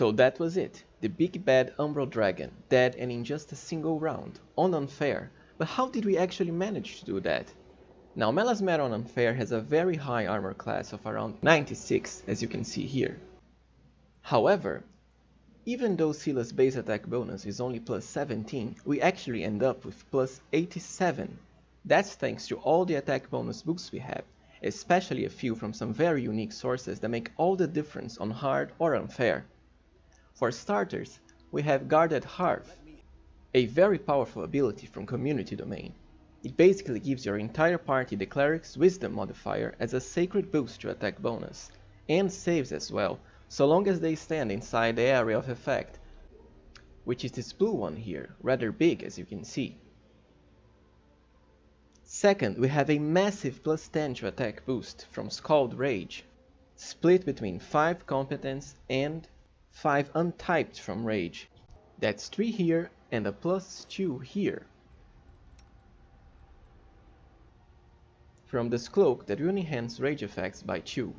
So that was it, the big bad Umbral dragon, dead and in just a single round, on Unfair. But how did we actually manage to do that? Now Melazmera on Unfair has a very high armor class of around 96, as you can see here. However, even though Scylla's base attack bonus is only plus 17, we actually end up with plus 87. That's thanks to all the attack bonus boosts we have, especially a few from some very unique sources that make all the difference on hard or unfair. For starters, we have Guarded Hearth, a very powerful ability from Community Domain. It basically gives your entire party the Cleric's Wisdom modifier as a sacred boost to attack bonus, and saves as well, so long as they stand inside the area of effect, which is this blue one here, rather big as you can see. Second, we have a massive plus 10 to attack boost from Scald Rage, split between 5 competence and 5 untyped from Rage. That's 3 here and a plus 2 here. From this cloak that will enhance rage effects by 2.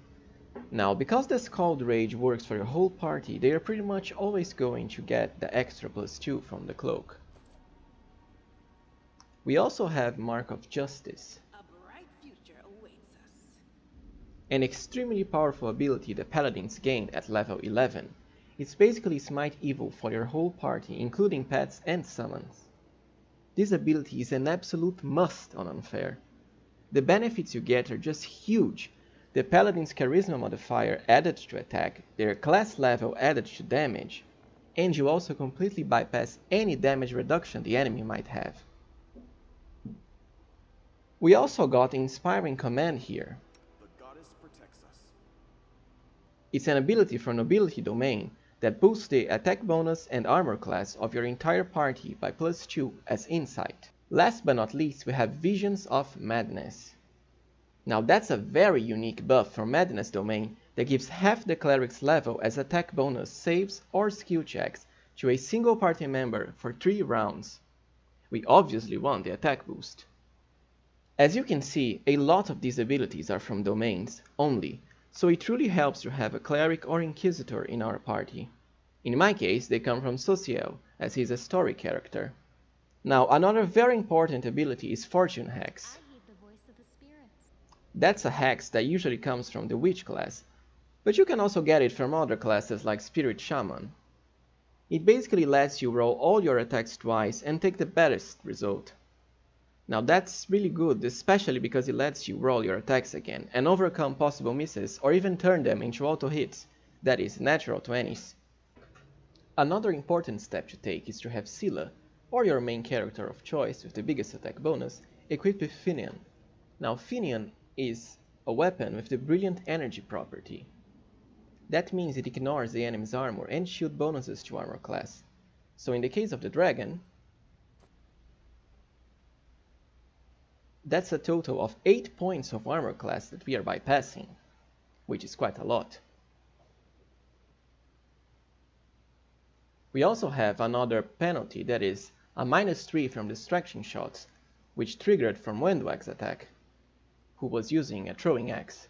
Now, because the Scald Rage works for your whole party, they are pretty much always going to get the extra plus 2 from the cloak. We also have Mark of Justice, A bright future awaits us. an extremely powerful ability the paladins gain at level 11. It's basically Smite Evil for your whole party, including pets and summons. This ability is an absolute must on Unfair. The benefits you get are just huge. The paladin's charisma modifier added to attack, their class level added to damage, and you also completely bypass any damage reduction the enemy might have. We also got Inspiring Command here. The goddess protects us. It's an ability from Nobility Domain that boosts the attack bonus and armor class of your entire party by plus 2 as Insight. Last but not least, we have Visions of Madness. Now that's a very unique buff from Madness Domain that gives half the cleric's level as attack bonus saves or skill checks to a single party member for 3 rounds. We obviously want the attack boost. As you can see, a lot of these abilities are from domains only, so it truly helps to have a cleric or inquisitor in our party. In my case, they come from Social, as he's a story character. Now, another very important ability is Fortune Hex. I heed the voice of the spirits. That's a hex that usually comes from the Witch class, but you can also get it from other classes like Spirit Shaman. It basically lets you roll all your attacks twice and take the best result. Now that's really good, especially because it lets you roll your attacks again and overcome possible misses or even turn them into auto hits, that is, natural 20s. Another important step to take is to have Scylla, or your main character of choice with the biggest attack bonus, equipped with Finian. Now Finian is a weapon with the Brilliant Energy property. That means it ignores the enemy's armor and shield bonuses to armor class. So in the case of the dragon, that's a total of 8 points of armor class that we are bypassing, which is quite a lot. We also have another penalty, that is a -3 from distraction shots, which triggered from Wendwag's attack, who was using a throwing axe.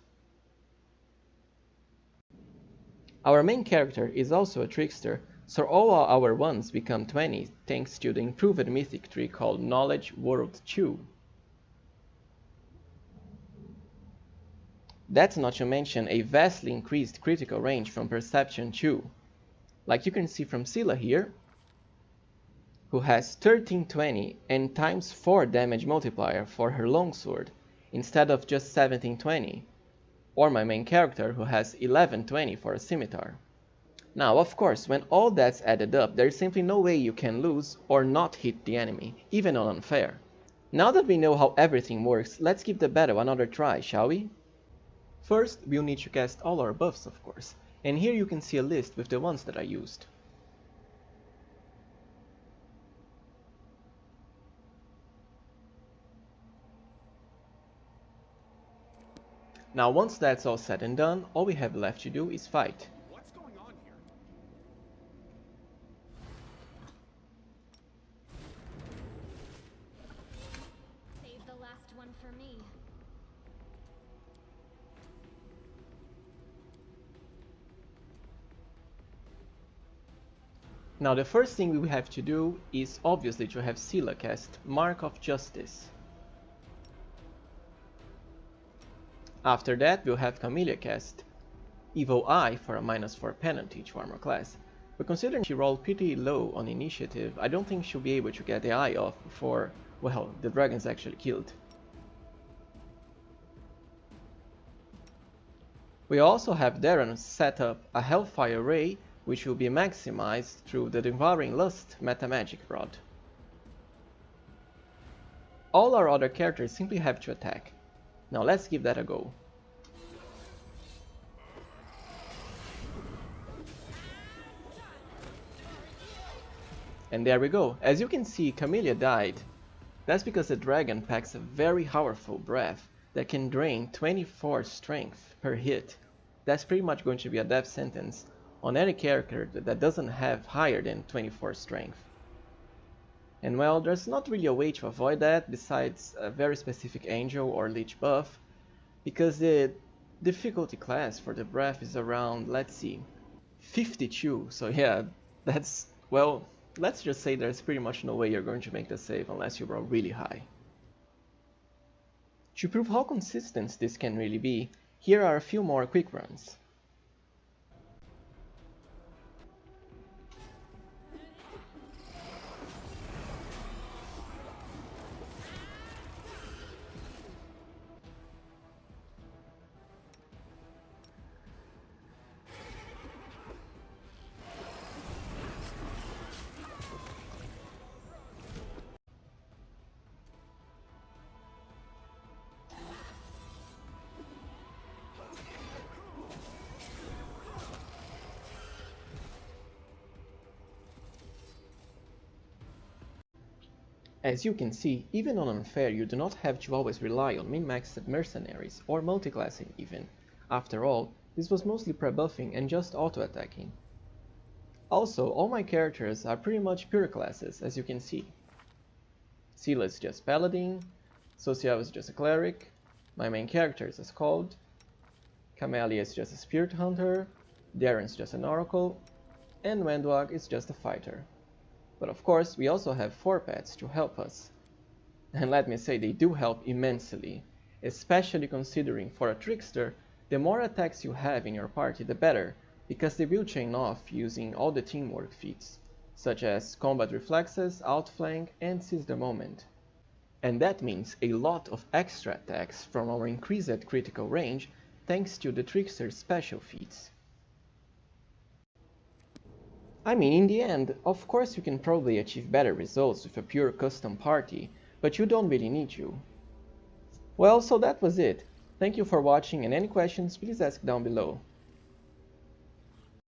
Our main character is also a trickster, so all our ones become 20 thanks to the improved mythic tree called Knowledge World 2. That's not to mention a vastly increased critical range from Perception 2. Like you can see from Scylla here, who has 1320 and times 4 damage multiplier for her longsword, instead of just 1720, or my main character who has 1120 for a scimitar. Now, of course, when all that's added up, there is simply no way you can lose or not hit the enemy, even on Unfair. Now that we know how everything works, let's give the battle another try, shall we? First, we'll need to cast all our buffs, of course, and here you can see a list with the ones that I used. Now once that's all said and done, all we have left to do is fight. What's going on here? Save the last one for me. Now the first thing we will have to do is obviously to have Scylla cast Mark of Justice. After that we'll have Camellia cast Evil Eye for a -4 penalty to armor class, but considering she rolled pretty low on initiative, I don't think she'll be able to get the eye off before, well, the dragon's actually killed. We also have Darren set up a Hellfire Ray, which will be maximized through the Devouring Lust metamagic rod. All our other characters simply have to attack. Now let's give that a go. And there we go. As you can see, Camellia died. That's because the dragon packs a very powerful breath that can drain 24 strength per hit. That's pretty much going to be a death sentence on any character that doesn't have higher than 24 strength. And well, there's not really a way to avoid that besides a very specific angel or lich buff, because the difficulty class for the breath is around, let's see, 52. So yeah, that's, well, let's just say there's pretty much no way you're going to make the save unless you roll really high. To prove how consistent this can really be, here are a few more quick runs. As you can see, even on Unfair you do not have to always rely on min-maxed mercenaries or multiclassing even. After all, this was mostly pre-buffing and just auto-attacking. Also, all my characters are pretty much pure classes, as you can see. Scylla is just Paladin, Social is just a Cleric, my main character is a Skald, Camellia is just a Spirit Hunter, Darren's just an Oracle, and Wendwag is just a Fighter. But of course, we also have 4 pets to help us. And let me say, they do help immensely, especially considering for a Trickster, the more attacks you have in your party the better, because they will chain off using all the teamwork feats, such as Combat Reflexes, Outflank, and Seize the Moment. And that means a lot of extra attacks from our increased critical range thanks to the Trickster's special feats. I mean, in the end, of course you can probably achieve better results with a pure custom party, but you don't really need to. Well, so that was it. Thank you for watching, and any questions please ask down below.